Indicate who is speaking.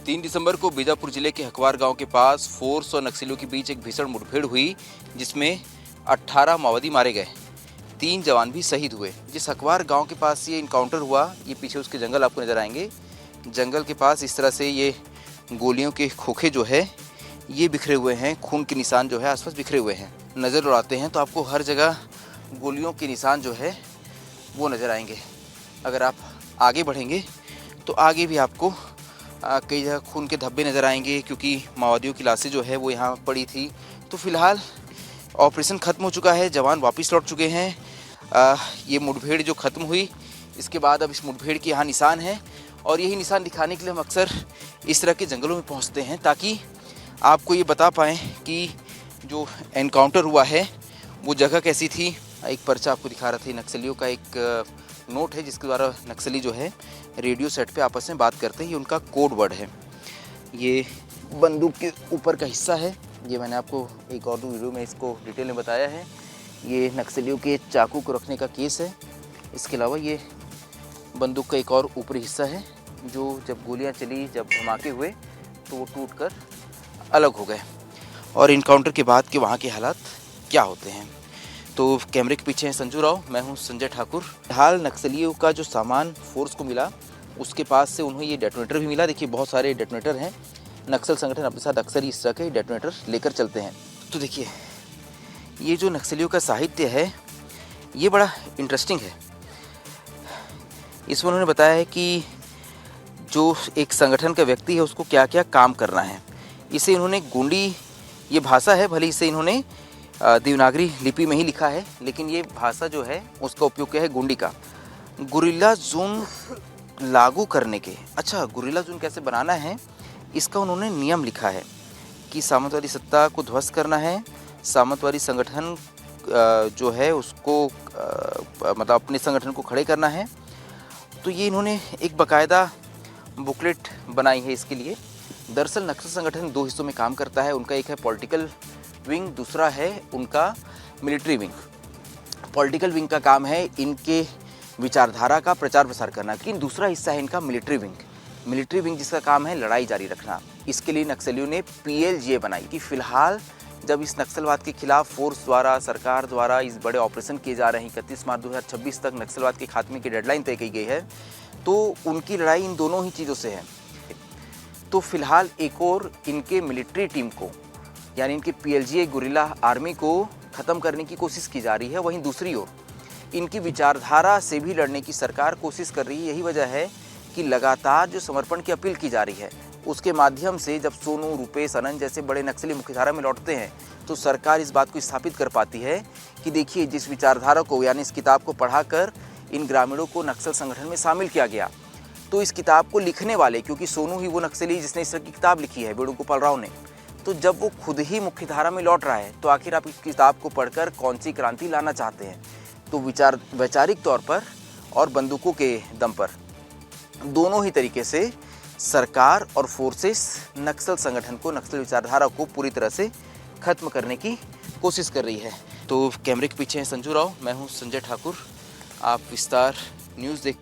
Speaker 1: 3 दिसंबर को बीजापुर जिले के हकवार गांव के पास फोर्स और नक्सलियों के बीच एक भीषण मुठभेड़ हुई, जिसमें 18 माओवादी मारे गए, 3 जवान भी शहीद हुए। जिस हकवार गांव के पास ये इनकाउंटर हुआ, ये पीछे उसके जंगल आपको नजर आएंगे। जंगल के पास इस तरह से ये गोलियों के खोखे जो है ये बिखरे हुए हैं, खून के निशान जो है आसपास बिखरे हुए हैं। नज़र उड़ाते हैं तो आपको हर जगह गोलियों के निशान जो है वो नज़र आएंगे। अगर आप आगे बढ़ेंगे तो आगे भी आपको कई जगह खून के धब्बे नज़र आएंगे, क्योंकि माओवादियों की लाशें जो है वो यहाँ पड़ी थी। तो फिलहाल ऑपरेशन ख़त्म हो चुका है, जवान वापस लौट चुके हैं। ये मुठभेड़ जो ख़त्म हुई, इसके बाद अब इस मुठभेड़ के यहाँ निशान है, और यही निशान दिखाने के लिए हम अक्सर इस तरह के जंगलों में पहुँचते हैं, ताकि आपको ये बता पाएँ कि जो एनकाउंटर हुआ है वो जगह कैसी थी। एक पर्चा आपको दिखा रहा था, नक्सलियों का एक नोट है जिसके द्वारा नक्सली जो है रेडियो सेट पे आपस में बात करते हैं। ये उनका कोड वर्ड है। ये बंदूक के ऊपर का हिस्सा है, ये मैंने आपको एक और दो वीडियो में इसको डिटेल में बताया है। ये नक्सलियों के चाकू को रखने का केस है। इसके अलावा ये बंदूक का एक और ऊपरी हिस्सा है, जो जब गोलियां चली, जब धमाके हुए तो वो टूट कर अलग हो गए। और इनकाउंटर के बाद के वहाँ के हालात क्या होते हैं। तो कैमरे के पीछे हैं संजू राव, मैं हूं संजय ठाकुर। हाल नक्सलियों का जो सामान फोर्स को मिला, उसके पास से उन्हें ये डेटोनेटर भी मिला। देखिए बहुत सारे डेटोनेटर हैं। नक्सल संगठन अपने साथ अक्सर इस तरह के डेटोनेटर लेकर चलते हैं। तो देखिए ये जो नक्सलियों का साहित्य है ये बड़ा इंटरेस्टिंग है। इसमें उन्होंने बताया है कि जो एक संगठन का व्यक्ति है उसको क्या क्या काम करना है। इसे इन्होंने गोंडी, ये भाषा है, भले इसे इन्होंने देवनागरी लिपि में ही लिखा है, लेकिन ये भाषा जो है उसका उपयोग किया है गोंडी का। गुरिल्ला जोन लागू करने के, अच्छा गुरिल्ला जोन कैसे बनाना है इसका उन्होंने नियम लिखा है कि सामंतवादी सत्ता को ध्वस्त करना है, सामंतवादी संगठन जो है उसको मतलब अपने संगठन को खड़े करना है। तो ये इन्होंने एक बाकायदा बुकलेट बनाई है इसके लिए। दरअसल नक्सल संगठन 2 हिस्सों में काम करता है। उनका एक है पॉलिटिकल विंग, दूसरा है उनका मिलिट्री विंग। पॉलिटिकल विंग का काम है इनके विचारधारा का प्रचार प्रसार करना, लेकिन दूसरा हिस्सा है इनका मिलिट्री विंग। मिलिट्री विंग जिसका काम है लड़ाई जारी रखना। इसके लिए नक्सलियों ने PLGA बनाई कि फिलहाल जब इस नक्सलवाद के खिलाफ फोर्स द्वारा, सरकार द्वारा इस बड़े ऑपरेशन किए जा रहे हैं, 31 मार्च 2026 तक नक्सलवाद के खात्मे की डेडलाइन तय की गई है, तो उनकी लड़ाई इन दोनों ही चीज़ों से है। तो फिलहाल एक और इनके मिलिट्री टीम को, यानी इनके PLGA गुरिल्ला आर्मी को ख़त्म करने की कोशिश की जा रही है। वहीं दूसरी ओर इनकी विचारधारा से भी लड़ने की सरकार कोशिश कर रही है। यही वजह है कि लगातार जो समर्पण की अपील की जा रही है, उसके माध्यम से जब सोनू, रूपेश, अनंत जैसे बड़े नक्सली मुख्यधारा में लौटते हैं तो सरकार इस बात को स्थापित कर पाती है कि देखिए जिस विचारधारा को, यानी इस किताब को पढ़ाकर इन ग्रामीणों को नक्सल संगठन में शामिल किया गया, तो इस किताब को लिखने वाले, क्योंकि सोनू ही वो नक्सली जिसने इस तरह की किताब लिखी है, वेणुगोपाल राव ने, तो जब वो खुद ही मुख्यधारा में लौट रहा है तो आखिर आप इस किताब को पढ़कर कौन सी क्रांति लाना चाहते हैं। तो वैचारिक तौर पर और बंदूकों के दम पर दोनों ही तरीके से सरकार और फोर्सेस नक्सल संगठन को, नक्सल विचारधारा को पूरी तरह से खत्म करने की कोशिश कर रही है। तो कैमरे के पीछे हैं संजू राव, मैं हूं संजय ठाकुर। आप विस्तार न्यूज़ देख